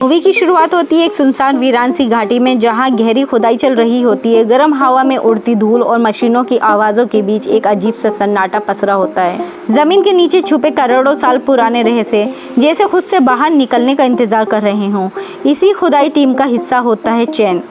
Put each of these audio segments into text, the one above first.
Movie की शुरुआत होती है एक सुनसान वीरान सी घाटी में, जहां गहरी खुदाई चल रही होती है। गर्म हवा में उड़ती धूल और मशीनों की आवाज़ों के बीच एक अजीब सा सन्नाटा पसरा होता है। ज़मीन के नीचे छुपे करोड़ों साल पुराने रहस्य जैसे खुद से बाहर निकलने का इंतज़ार कर रहे हों। इसी खुदाई टीम का हिस्सा होता है चैन।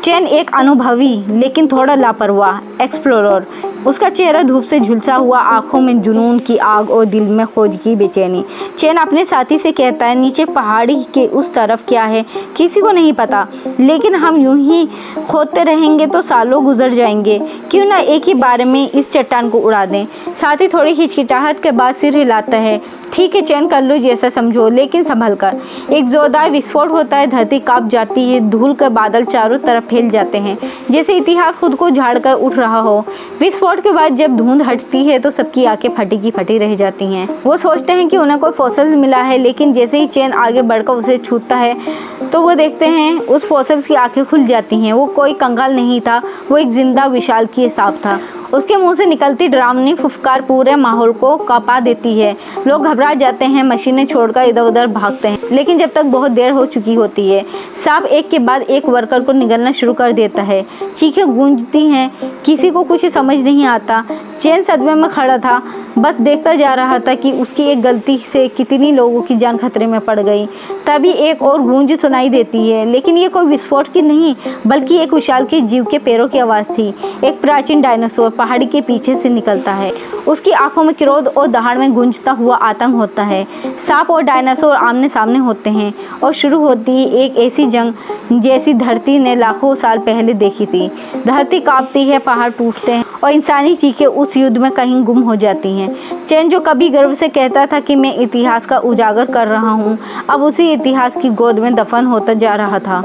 चैन एक अनुभवी लेकिन थोड़ा लापरवाह एक्सप्लोरर। उसका चेहरा धूप से झुलसा हुआ, आंखों में जुनून की आग और दिल में खोज की बेचैनी। चैन अपने साथी से कहता है, नीचे पहाड़ी के उस तरफ क्या है किसी को नहीं पता, लेकिन हम यूं ही खोदते रहेंगे तो सालों गुजर जाएंगे। क्यों ना एक ही बार में इस चट्टान को उड़ा दें। साथी थोड़ी हिचकिचाहट के बाद सिर हिलाता है। ठीक है चैन, कर लो जैसा समझो, लेकिन संभल कर। एक जोरदार विस्फोट होता है, धरती कांप जाती है, धूल के बादल चारों तरफ फैल जाते हैं जैसे इतिहास खुद को झाड़कर उठ रहा हो। विस्फोट के बाद जब धुंध हटती है तो सबकी आंखें फटी की फटी रह जाती हैं। वो सोचते हैं कि उन्हें कोई फॉसिल मिला है, लेकिन जैसे ही चैन आगे बढ़कर उसे छूता है तो वो देखते हैं उस फॉसिल्स की आंखें खुल जाती हैं। वो कोई कंगाल नहीं था, वो एक जिंदा विशालकाय सांप था। उसके मुंह से निकलती डरावनी फुफकार पूरे माहौल को कांपा देती है। लोग घबरा जाते हैं, मशीनें छोड़कर इधर उधर भागते हैं, लेकिन जब तक बहुत देर हो चुकी होती है। सांप एक के बाद एक वर्कर को निगलना शुरू कर देता है। चीखें गूंजती हैं, किसी को कुछ समझ नहीं आता। चैन सदमे में खड़ा था, बस देखता जा रहा था कि उसकी एक गलती से कितनी लोगों की जान खतरे में पड़ गई। तभी एक और गूंज सुनाई देती है, लेकिन ये कोई विस्फोट की नहीं बल्कि एक विशालकाय जीव के पैरों की आवाज़ थी। एक प्राचीन डायनासोर पहाड़ी के पीछे से निकलता है। उसकी आंखों में क्रोध और दहाड़ में गूंजता हुआ आतंक होता है। सांप और डायनासोर आमने सामने होते हैं और शुरू होती है एक ऐसी जंग जैसी धरती ने लाखों साल पहले देखी थी। धरती कांपती है, पहाड़ टूटते हैं और इंसानी चीखें उस युद्ध में कहीं गुम हो जाती हैं। चैन जो कभी गर्व से कहता था कि मैं इतिहास का उजागर कर रहा हूँ, अब उसी इतिहास की गोद में दफन होता जा रहा था।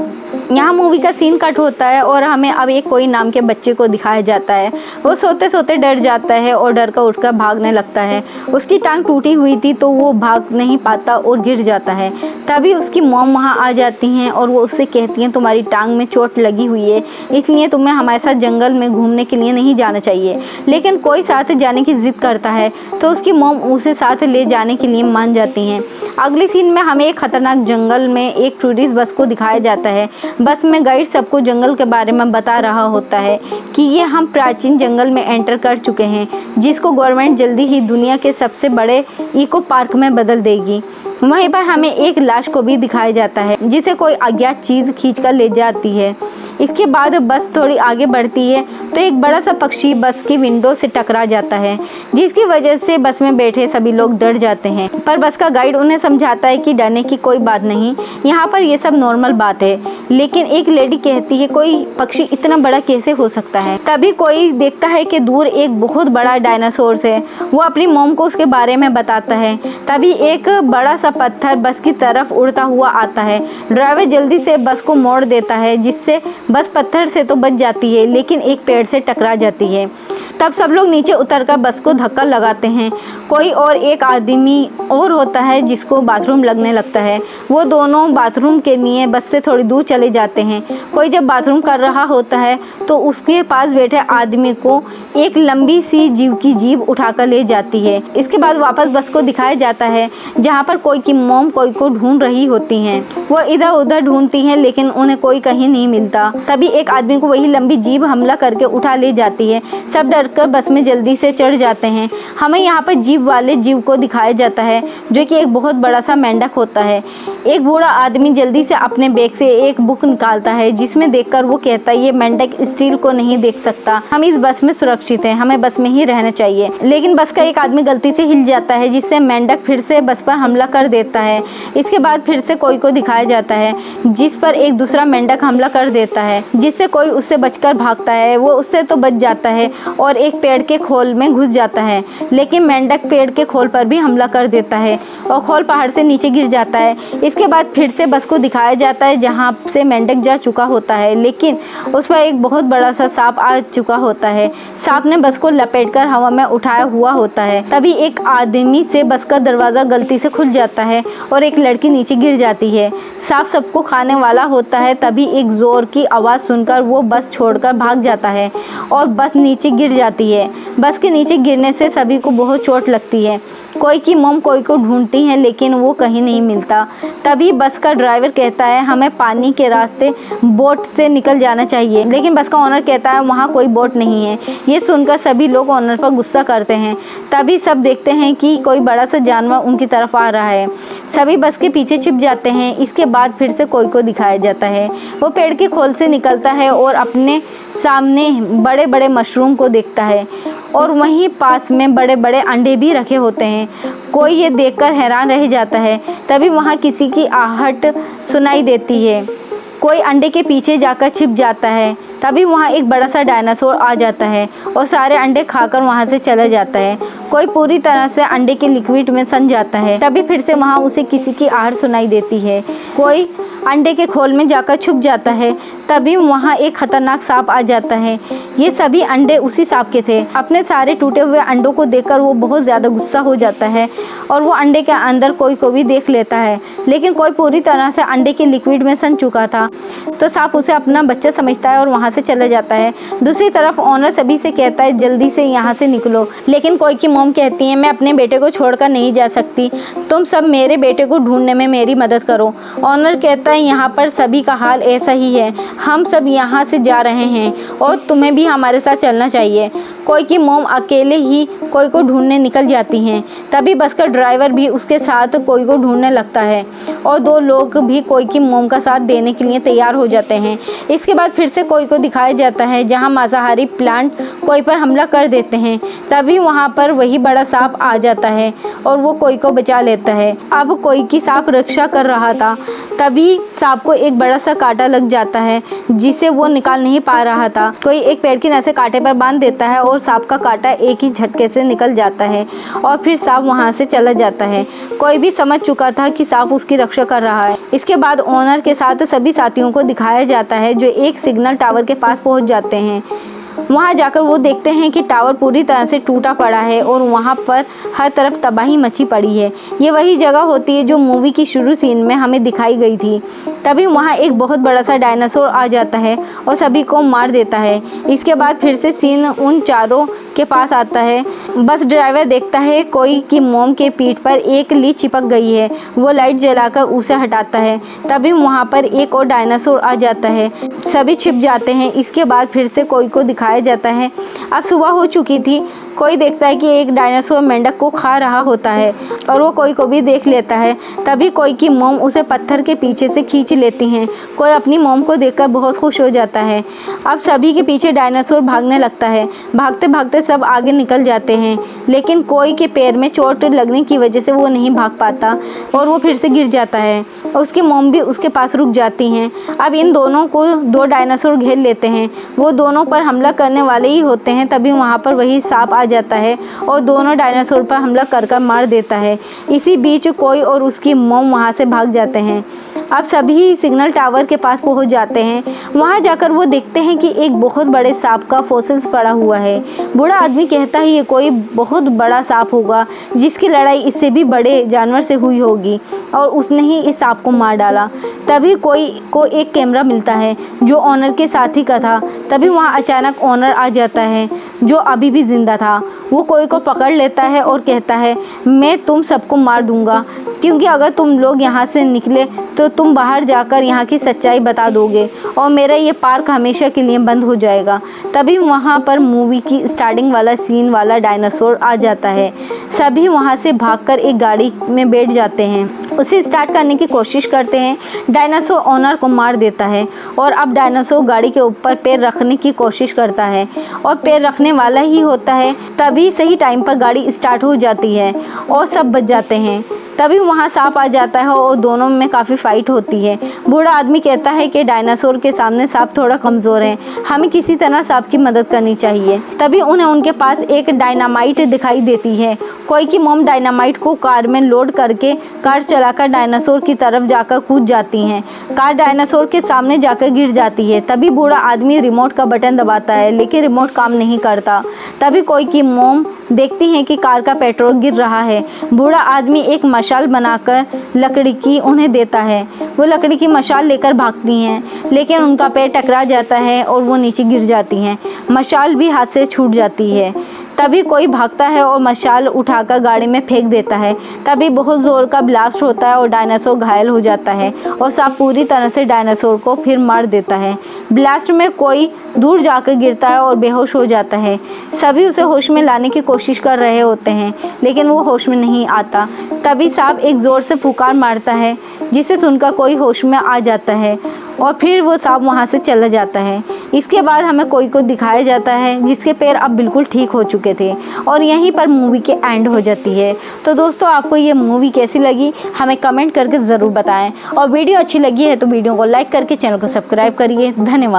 यहाँ मूवी का सीन कट होता है और हमें अब एक कोई नाम के बच्चे को दिखाया जाता है। वो सोते सोते डर जाता है और डर कर उठकर भागने लगता है। उसकी टांग टूटी हुई थी तो वो भाग नहीं पाता और गिर जाता है। तभी उसकी मॉम वहाँ आ जाती हैं और वो उससे कहती हैं, तुम्हारी टांग में चोट लगी हुई है, इसलिए तुम्हें हमारे साथ जंगल में घूमने के लिए नहीं जाना चाहिए। लेकिन कोई साथ जाने की जिद करता है तो उसकी मॉम उसे साथ ले जाने के लिए मान जाती हैं। अगली सीन में हमें एक खतरनाक जंगल में एक टूरिस्ट बस को दिखाया जाता है। बस में गाइड सबको जंगल के बारे में बता रहा होता है कि ये हम प्राचीन जंगल में एंटर कर चुके हैं, जिसको गवर्नमेंट जल्दी ही दुनिया के सबसे बड़े इको पार्क में बदल देगी। वहीं पर हमें एक लाश को भी दिखाया जाता है जिसे कोई अज्ञात चीज़ खींचकर ले जाती है। इसके बाद बस थोड़ी आगे बढ़ती है तो एक बड़ा सा पक्षी बस की विंडो से टकरा जाता है, जिसकी वजह से बस में बैठे सभी लोग डर जाते हैं। पर बस का गाइड उन्हें समझाता है कि डरने की कोई बात नहीं, यहाँ पर ये सब नॉर्मल बात है। लेकिन एक लेडी कहती है, कोई पक्षी इतना बड़ा कैसे हो सकता है। तभी कोई देखता है कि दूर एक बहुत बड़ा डायनासोर है। वो अपनी मॉम को उसके बारे में बताता है। तभी एक बड़ा सा पत्थर बस की तरफ उड़ता हुआ आता है। ड्राइवर जल्दी से बस को मोड़ देता है, जिससे बस पत्थर से तो बच जाती है लेकिन एक पेड़ से टकरा जाती है। तब सब लोग नीचे उतरकर बस को धक्का लगाते हैं। कोई और एक आदमी और होता है जिसको बाथरूम लगने लगता है। वो दोनों बाथरूम के लिए बस से थोड़ी दूर चले जाते हैं। कोई जब बाथरूम कर रहा होता है तो उसके पास बैठे आदमी को एक लंबी सी जीव की जीभ उठाकर ले जाती है। इसके बाद वापस बस को दिखाया जाता है, जहाँ पर कोई की मॉम कोई को ढूंढ रही होती हैं। वो इधर उधर ढूंढती हैं लेकिन उन्हें कोई कहीं नहीं मिलता। तभी एक आदमी को वही लंबी जीभ हमला करके उठा ले जाती है। सब डरकर बस में जल्दी से चढ़ जाते हैं। हमें यहाँ पर जीभ वाले जीव को दिखाया जाता है, जो कि एक बहुत बड़ा सा मेंढक होता है। एक बूढ़ा आदमी जल्दी से अपने बैग से एक बुक निकालता है, जिसमें देखकर वो कहता है, ये मेंढक स्टील को नहीं देख सकता, हम इस बस में सुरक्षित हैं, हमें बस में ही रहना चाहिए। लेकिन बस का एक आदमी गलती से हिल जाता है, जिससे मेंढक फिर से बस पर हमला कर देता है। इसके बाद फिर से कोई को दिखाया जाता है, जिस पर एक दूसरा मेंढक हमला कर देता है, जिससे कोई उससे बचकर भागता है। वो उससे तो बच जाता है और एक पेड़ के खोल में घुस जाता है, लेकिन मेंढक पेड़ के खोल पर भी हमला कर देता है और खोल पहाड़ से नीचे गिर जाता है। इसके बाद फिर से बस को दिखाया जाता है, जहाँ से मेंढक जा चुका होता है, लेकिन उस पर एक बहुत बड़ा सा सांप आ चुका होता है। सांप ने बस को लपेटकर हवा में उठाया हुआ होता है। तभी एक आदमी से बस का दरवाज़ा गलती से खुल जाता है और एक लड़की नीचे गिर जाती है। सांप सबको खाने वाला होता है। तभी एक जोर की आवाज़ सुनकर वो बस छोड़कर भाग जाता है और बस नीचे गिर जाती है। बस के नीचे गिरने से सभी को बहुत चोट लगती है। कोई की मोम कोई को ढूंढती है लेकिन वो कहीं नहीं मिलता। तभी बस का ड्राइवर कहता है हमें पानी के रास्ते बोट से निकल जाना चाहिए, लेकिन बस का ओनर कहता है वहाँ कोई बोट नहीं है। ये सुनकर सभी लोग ओनर पर गुस्सा करते हैं। तभी सब देखते हैं कि कोई बड़ा सा जानवर उनकी तरफ आ रहा है। सभी बस के पीछे छिप जाते हैं। इसके बाद फिर से कोई को दिखाया जाता है। वो पेड़ की खोल से निकलता है और अपने सामने बड़े बड़े मशरूम को देखता है और वहीं पास में बड़े बड़े अंडे भी रखे होते हैं। कोई ये देखकर हैरान रह जाता है। तभी वहाँ किसी की आहट सुनाई देती है। कोई अंडे के पीछे जाकर छिप जाता है। तभी वहाँ एक बड़ा सा डायनासोर आ जाता है और सारे अंडे खाकर वहाँ से चला जाता है। कोई पूरी तरह से अंडे के लिक्विड में सन जाता है। तभी फिर से वहाँ उसे किसी की आहट सुनाई देती है। कोई अंडे के खोल में जाकर छुप जाता है। तभी वहाँ एक खतरनाक सांप आ जाता है। ये सभी अंडे उसी सांप के थे। अपने सारे टूटे हुए अंडों को देखकर वो बहुत ज़्यादा गुस्सा हो जाता है और वो अंडे के अंदर कोई को भी देख लेता है, लेकिन कोई पूरी तरह से अंडे के लिक्विड में सन चुका था। तो सांप उसे अपना बच्चा समझता है और वहाँ से चला जाता है। दूसरी तरफ ओनर सभी से कहता है जल्दी से यहाँ से निकलो, लेकिन कोई की मोम कहती है मैं अपने बेटे को छोड़कर नहीं जा सकती, तुम सब मेरे बेटे को ढूंढने में मेरी मदद करो। ओनर कहता है यहाँ पर सभी का हाल ऐसा ही है, हम सब यहाँ से जा रहे हैं और तुम्हें भी हमारे साथ चलना चाहिए। कोई की मोम अकेले ही कोई को ढूंढने निकल जाती हैं। तभी बस का ड्राइवर भी उसके साथ कोई को ढूंढने लगता है और दो लोग भी कोई की मोम का साथ देने के लिए तैयार हो जाते हैं। इसके बाद फिर से कोई को दिखाया जाता है जहाँ मांसाहारी प्लांट कोई पर हमला कर देते हैं। तभी वहाँ पर वही बड़ा सांप आ जाता है और वो कोई को बचा लेता है। अब कोई की सांप रक्षा कर रहा था। तभी सांप को एक बड़ा सा कांटा लग जाता है जिसे वो निकाल नहीं पा रहा था। कोई एक पेड़ की नसें कांटे पर बांध देता है और सांप का कांटा एक ही झटके से निकल जाता है और फिर सांप वहाँ से चला जाता है। कोई भी समझ चुका था कि सांप उसकी रक्षा कर रहा है। इसके बाद ओनर के साथ सभी साथियों को दिखाया जाता है जो एक सिग्नल टावर के पास पहुँच जाते हैं। वहाँ जाकर वो देखते हैं कि टावर पूरी तरह से टूटा पड़ा है और वहाँ पर हर तरफ तबाही मची पड़ी है। ये वही जगह होती है जो मूवी की शुरू सीन में हमें दिखाई गई थी। तभी वहाँ एक बहुत बड़ा सा डायनासोर आ जाता है और सभी को मार देता है। इसके बाद फिर से सीन उन चारों के पास आता है। बस ड्राइवर देखता है कोई की मोम के पीठ पर एक लीड चिपक गई है। वो लाइट जलाकर उसे हटाता है। तभी वहाँ पर एक और डायनासोर आ जाता है। सभी छिप जाते हैं। इसके बाद फिर से कोई को दिखाया जाता है। अब सुबह हो चुकी थी। कोई देखता है कि एक डायनासोर मेंढक को खा रहा होता है और वो कोई को भी देख लेता है। तभी कोई की मोम उसे पत्थर के पीछे से खींच लेती हैं। कोई अपनी मोम को देखकर बहुत खुश हो जाता है। अब सभी के पीछे डायनासोर भागने लगता है। भागते भागते सब आगे निकल जाते हैं, लेकिन कोई के पैर में चोट लगने की वजह से वो नहीं भाग पाता और वो फिर से गिर जाता है। उसकी मोम भी उसके पास रुक जाती हैं। अब इन दोनों को दो डायनासोर घेर लेते हैं। वो दोनों पर हमला करने वाले ही होते हैं। तभी वहाँ पर वही सांप आ जाता है और दोनों डायनासोर पर हमला कर मार देता है। इसी बीच कोई और उसकी मोम वहाँ से भाग जाते हैं। अब सभी सिग्नल टावर के पास पहुँच जाते हैं। वहाँ जाकर वो देखते हैं कि एक बहुत बड़े सांप का फॉसिल्स पड़ा हुआ है। बूढ़ा आदमी कहता है ये कोई बहुत बड़ा सांप होगा जिसकी लड़ाई इससे भी बड़े जानवर से हुई होगी और उसने ही इस सांप को मार डाला। तभी कोई को एक कैमरा मिलता है जो ओनर के साथी का था। तभी वहाँ अचानक ओनर आ जाता है जो अभी भी जिंदा था। वो कोई को पकड़ लेता है और कहता है मैं तुम सबको मार दूंगा, क्योंकि अगर तुम लोग यहाँ से निकले तो तुम बाहर जाकर यहाँ की सच्चाई बता दोगे और मेरा ये पार्क हमेशा के लिए बंद हो जाएगा। तभी वहाँ पर मूवी की स्टार्टिंग वाला सीन वाला डायनासोर आ जाता है। सभी वहाँ से भागकर एक गाड़ी में बैठ जाते हैं। उसे स्टार्ट करने की कोशिश करते हैं। डायनासोर ओनर को मार देता है और अब डायनासोर गाड़ी के ऊपर पैर रखने की कोशिश करता है और पैर रखने वाला ही होता है। तभी सही टाइम पर गाड़ी स्टार्ट हो जाती है और सब बच जाते हैं। तभी वहाँ सांप आ जाता है और दोनों में काफ़ी फाइट होती है। बूढ़ा आदमी कहता है कि डायनासोर के सामने सांप थोड़ा कमज़ोर है, हमें किसी तरह सांप की मदद करनी चाहिए। तभी उन्हें उनके पास एक डायनामाइट दिखाई देती है। कोई की मोम डायनामाइट को कार में लोड करके कार चलाकर डायनासोर की तरफ जाकर कूद जाती हैं। कार डायनासोर के सामने जाकर गिर जाती है। तभी बूढ़ा आदमी रिमोट का बटन दबाता है, लेकिन रिमोट काम नहीं करता। तभी कोई की मोम देखती हैं कि कार का पेट्रोल गिर रहा है। बूढ़ा आदमी एक मशाल बनाकर लकड़ी की उन्हें देता है। वो लकड़ी की मशाल लेकर भागती हैं, लेकिन उनका पैर टकरा जाता है और वो नीचे गिर जाती हैं। मशाल भी हाथ से छूट जाती है। तभी कोई भागता है और मशाल उठाकर गाड़ी में फेंक देता है। तभी बहुत ज़ोर का ब्लास्ट होता है और डायनासोर घायल हो जाता है और सांप पूरी तरह से डायनासोर को फिर मार देता है। ब्लास्ट में कोई दूर जाकर गिरता है और बेहोश हो जाता है। सभी उसे होश में लाने की कोशिश कर रहे होते हैं, लेकिन वो होश में नहीं आता। तभी सांप एक ज़ोर से पुकार मारता है, जिसे सुनकर कोई होश में आ जाता है और फिर वो सांप वहाँ से चला जाता है। इसके बाद हमें कोई को दिखाया जाता है जिसके पैर अब बिल्कुल ठीक हो चुके थे और यहीं पर मूवी के एंड हो जाती है। तो दोस्तों, आपको ये मूवी कैसी लगी हमें कमेंट करके ज़रूर बताएं और वीडियो अच्छी लगी है तो वीडियो को लाइक करके चैनल को सब्सक्राइब करिए। धन्यवाद।